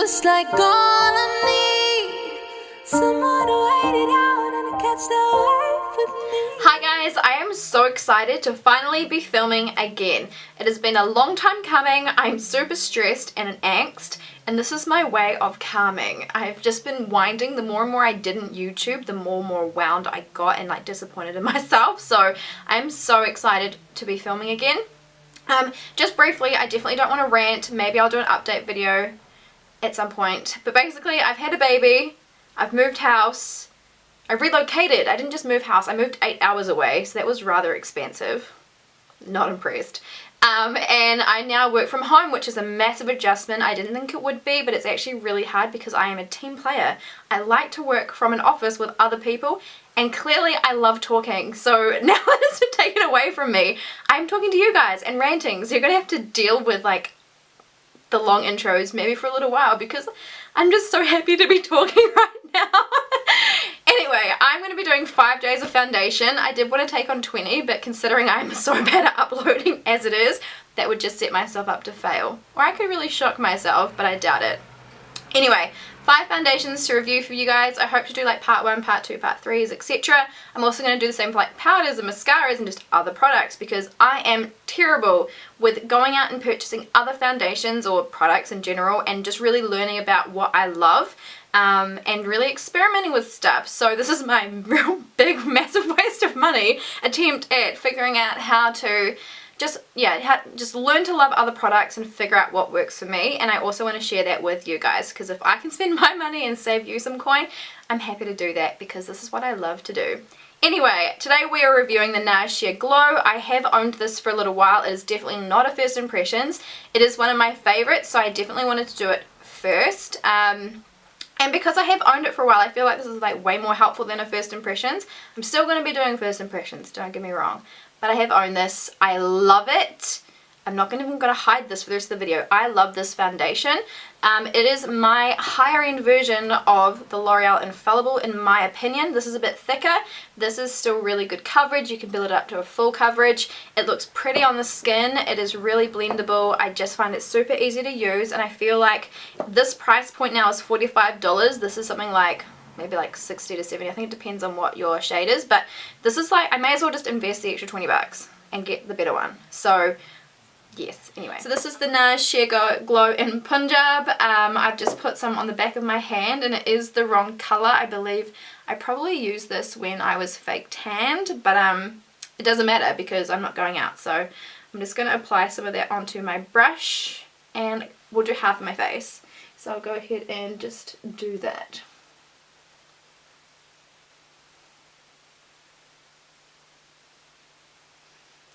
just like all I need. Someone to wait it out and catch the wave with me. Hi guys, I am so excited to finally be filming again. It has been a long time coming. I'm super stressed and an angst, and this is my way of calming. I've just been winding. The more and more I did in YouTube, the more and more wound I got and like disappointed in myself. So I'm so excited to be filming again. Just briefly, I definitely don't want to rant. Maybe I'll do an update video at some point. But basically, I've had a baby, I've moved house, I relocated. I didn't just move house, I moved 8 hours away, so that was rather expensive. Not impressed. And I now work from home, which is a massive adjustment. I didn't think it would be, but it's actually really hard because I am a team player. I like to work from an office with other people, and clearly I love talking. So now that it's been taken away from me, I'm talking to you guys and ranting. So you're gonna have to deal with like the long intros maybe for a little while because I'm just so happy to be talking right now. Anyway, I'm going to be doing 5 days of foundation. I did want to take on 20, but considering I'm so bad at uploading as it is, that would just set myself up to fail. Or I could really shock myself, but I doubt it. Anyway, 5 foundations to review for you guys. I hope to do like part 1, part 2, part 3s, etc. I'm also going to do the same for like powders and mascaras and just other products because I am terrible with going out and purchasing other foundations or products in general and just really learning about what I love. And really experimenting with stuff. So this is my real big massive waste of money attempt at figuring out how to just learn to love other products and figure out what works for me. And I also want to share that with you guys because if I can spend my money and save you some coin, I'm happy to do that because this is what I love to do. Anyway, today we are reviewing the Nars Sheer Glow. I have owned this for a little while. It is definitely not a first impressions. It is one of my favorites, so I definitely wanted to do it first. And because I have owned it for a while, I feel like this is like way more helpful than a first impressions. I'm still going to be doing first impressions, don't get me wrong. But I have owned this. I love it. I'm not even going to hide this for the rest of the video. I love this foundation. It is my higher end version of the L'Oreal Infallible in my opinion. This is a bit thicker. This is still really good coverage. You can build it up to a full coverage. It looks pretty on the skin. It is really blendable. I just find it super easy to use, and I feel like this price point now is $45. This is something like maybe like 60 to 70. I think it depends on what your shade is, but this is like I may as well just invest the extra 20 bucks and get the better one. So yes, anyway. So this is the Nars Sheer Glow in Punjab. I've just put some on the back of my hand and it is the wrong colour. I believe I probably used this when I was fake tanned, but it doesn't matter because I'm not going out. So I'm just going to apply some of that onto my brush and we'll do half of my face. So I'll go ahead and just do that.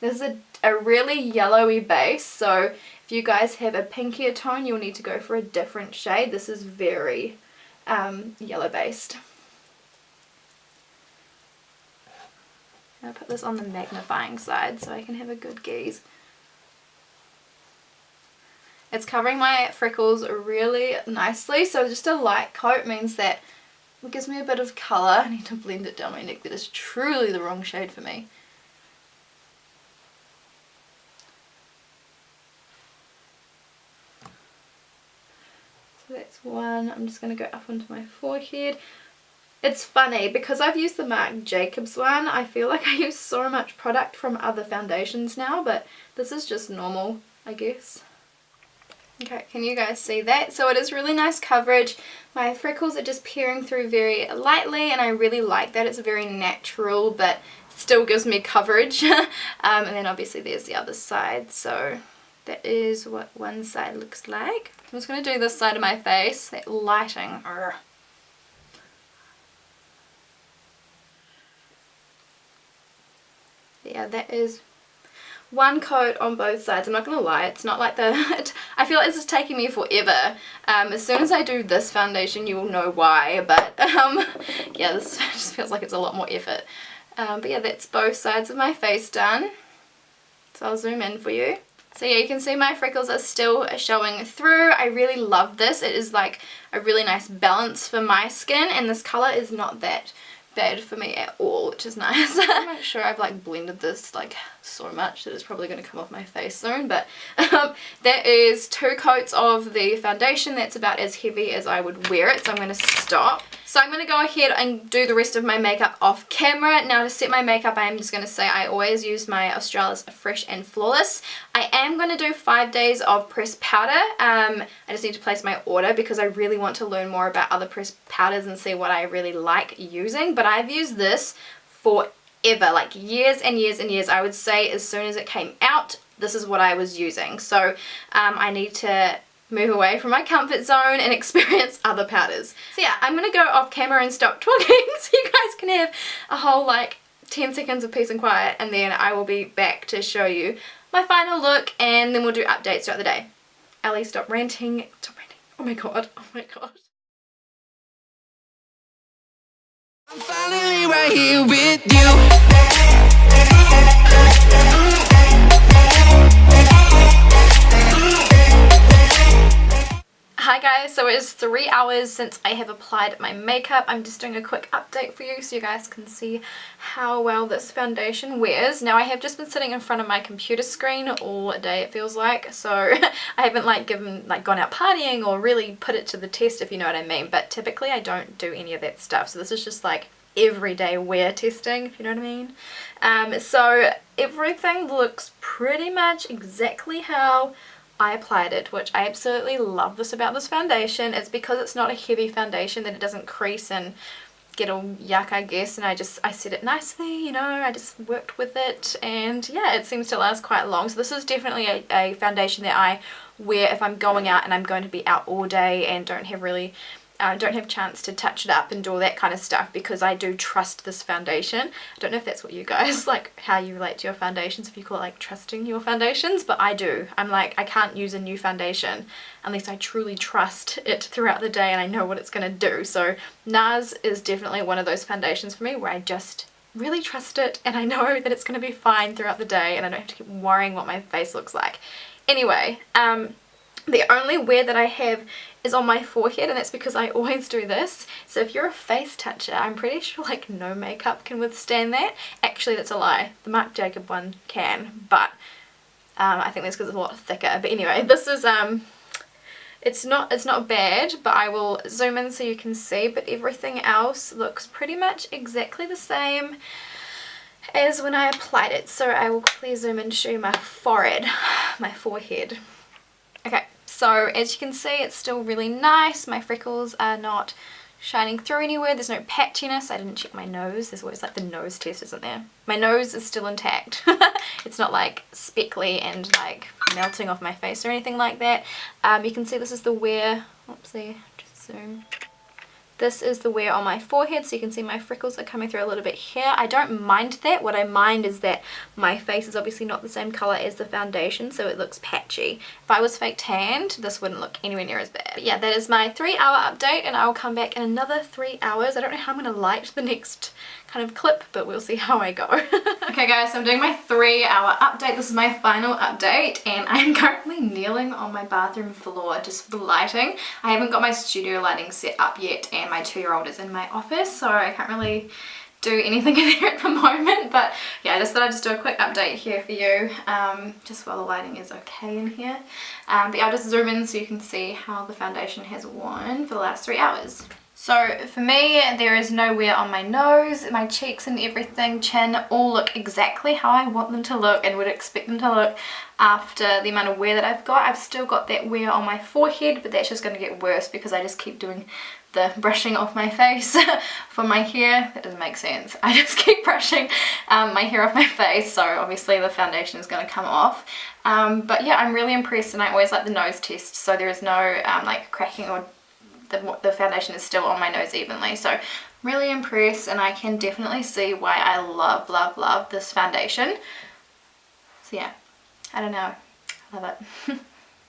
This is a really yellowy base, so if you guys have a pinkier tone, you'll need to go for a different shade. This is very yellow based. I'll put this on the magnifying side so I can have a good gaze. It's covering my freckles really nicely, so just a light coat means that it gives me a bit of colour. I need to blend it down my neck. That is truly the wrong shade for me. That's one. I'm just going to go up onto my forehead. It's funny because I've used the Marc Jacobs one. I feel like I use so much product from other foundations now, but this is just normal, I guess. Okay, can you guys see that? So it is really nice coverage. My freckles are just peering through very lightly and I really like that. It's very natural but still gives me coverage. And then obviously there's the other side. So that is what one side looks like. I'm just going to do this side of my face. That lighting. Arrgh. Yeah, that is one coat on both sides. I'm not going to lie, it's not like I feel like this is taking me forever. As soon as I do this foundation you will know why, but yeah, this just feels like it's a lot more effort. But yeah, that's both sides of my face done. So I'll zoom in for you. So yeah, you can see my freckles are still showing through. I really love this. It is like a really nice balance for my skin, and this colour is not that bad for me at all, which is nice. I'm not sure I've like blended this like so much that it's probably going to come off my face soon, but that is 2 coats of the foundation. That's about as heavy as I would wear it, so I'm going to stop. So I'm going to go ahead and do the rest of my makeup off camera. Now to set my makeup, I am just going to say I always use my Australis Fresh and Flawless. I am going to do 5 days of pressed powder. I just need to place my order because I really want to learn more about other pressed powders and see what I really like using. But I've used this forever, like years and years and years. I would say as soon as it came out, this is what I was using. So I need to move away from my comfort zone and experience other powders. So yeah, I'm gonna go off camera and stop talking so you guys can have a whole like 10 seconds of peace and quiet, and then I will be back to show you my final look, and then we'll do updates throughout the day. Ellie, stop ranting. Stop ranting. Oh my god. Oh my god. I'm finally right here with you. Hi guys, so it's 3 hours since I have applied my makeup. I'm just doing a quick update for you so you guys can see how well this foundation wears. Now I have just been sitting in front of my computer screen all day, it feels like, so I haven't gone out partying or really put it to the test, if you know what I mean. But typically I don't do any of that stuff, so this is just like everyday wear testing, if you know what I mean. So everything looks pretty much exactly how I applied it, which I absolutely love this about this foundation. It's because it's not a heavy foundation that it doesn't crease and get all yuck, I guess, and I set it nicely, you know, I just worked with it, and yeah, it seems to last quite long. So this is definitely a foundation that I wear if I'm going out and I'm going to be out all day and don't have a chance to touch it up and do all that kind of stuff, because I do trust this foundation. I don't know if that's what you guys like, how you relate to your foundations, if you call it like trusting your foundations, but I do. I'm like, I can't use a new foundation unless I truly trust it throughout the day and I know what it's going to do. So Nars is definitely one of those foundations for me where I just really trust it and I know that it's going to be fine throughout the day and I don't have to keep worrying what my face looks like. Anyway, the only wear that I have is on my forehead, and that's because I always do this. So if you're a face toucher, I'm pretty sure like no makeup can withstand that. Actually, that's a lie. The Marc Jacob one can, but I think that's because it's a lot thicker. But anyway, this is it's not bad, but I will zoom in so you can see. But everything else looks pretty much exactly the same as when I applied it. So I will quickly zoom in to show you my forehead. Okay. So as you can see, it's still really nice. My freckles are not shining through anywhere. There's no patchiness. I didn't check my nose. There's always like the nose test, isn't there? My nose is still intact. It's not like speckly and like melting off my face or anything like that. You can see this is the wear. Oopsie, just zoom. This is the wear on my forehead, so you can see my freckles are coming through a little bit here. I don't mind that. What I mind is that my face is obviously not the same colour as the foundation, so it looks patchy. If I was fake tanned, this wouldn't look anywhere near as bad. But yeah, that is my 3-hour update, and I will come back in another 3 hours. I don't know how I'm going to light the next kind of clip, but we'll see how I go. Okay guys, so I'm doing my 3-hour update. This is my final update, and I'm currently kneeling on my bathroom floor just for the lighting. I haven't got my studio lighting set up yet, and my 2-year-old is in my office, so I can't really do anything in there at the moment. But yeah, I just thought I'd just do a quick update here for you, just while the lighting is okay in here. But yeah, I'll just zoom in so you can see how the foundation has worn for the last 3 hours. So for me, there is no wear on my nose, my cheeks and everything, chin, all look exactly how I want them to look and would expect them to look after the amount of wear that I've got. I've still got that wear on my forehead, but that's just going to get worse because I just keep doing the brushing off my face for my hair. That doesn't make sense. I just keep brushing my hair off my face, so obviously the foundation is going to come off. But yeah, I'm really impressed, and I always like the nose test, so there is no like cracking or the foundation is still on my nose evenly. So really impressed, and I can definitely see why I love this foundation. So yeah, I don't know, I love it.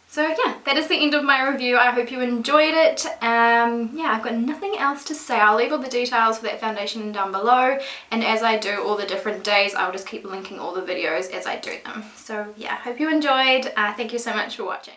So yeah, that is the end of my review. I hope you enjoyed it. Yeah, I've got nothing else to say. I'll leave all the details for that foundation down below, and as I do all the different days, I'll just keep linking all the videos as I do them. So yeah, hope you enjoyed. Thank you so much for watching.